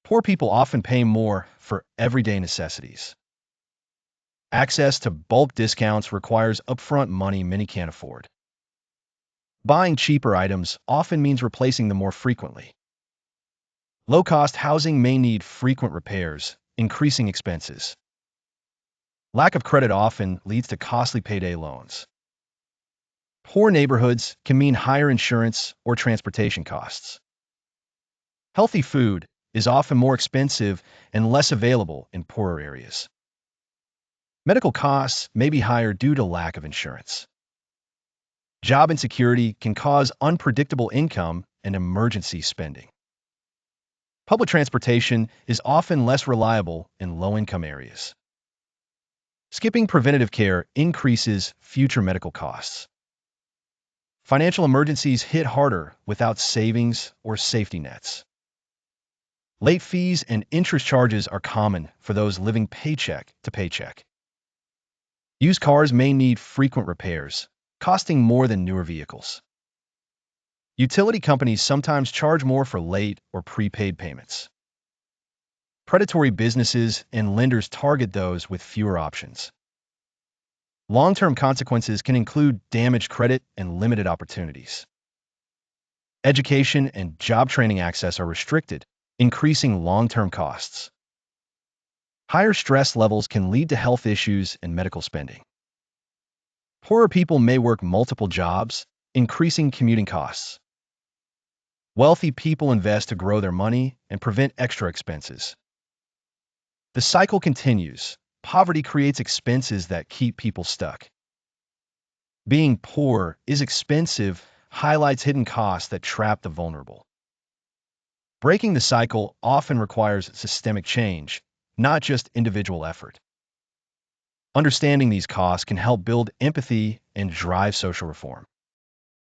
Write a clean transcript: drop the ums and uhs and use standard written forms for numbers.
Poor people often pay more for everyday necessities. Access to bulk discounts requires upfront money many can't afford. Buying cheaper items often means replacing them more frequently. Low-cost housing may need frequent repairs, increasing expenses. Lack of credit often leads to costly payday loans. Poor neighborhoods can mean higher insurance or transportation costs. Healthy food is often more expensive and less available in poorer areas. Medical costs may be higher due to lack of insurance. Job insecurity can cause unpredictable income and emergency spending. Public transportation is often less reliable in low-income areas. Skipping preventative care increases future medical costs. Financial emergencies hit harder without savings or safety nets. Late fees and interest charges are common for those living paycheck to paycheck. Used cars may need frequent repairs, costing more than newer vehicles. Utility companies sometimes charge more for late or prepaid payments. Predatory businesses and lenders target those with fewer options. Long-term consequences can include damaged credit and limited opportunities. Education and job training access are restricted, increasing long-term costs. Higher stress levels can lead to health issues and medical spending. Poorer people may work multiple jobs, increasing commuting costs. Wealthy people invest to grow their money and prevent extra expenses. The cycle continues. Poverty creates expenses that keep people stuck. Being poor is expensive highlights hidden costs that trap the vulnerable. Breaking the cycle often requires systemic change, not just individual effort. Understanding these costs can help build empathy and drive social reform.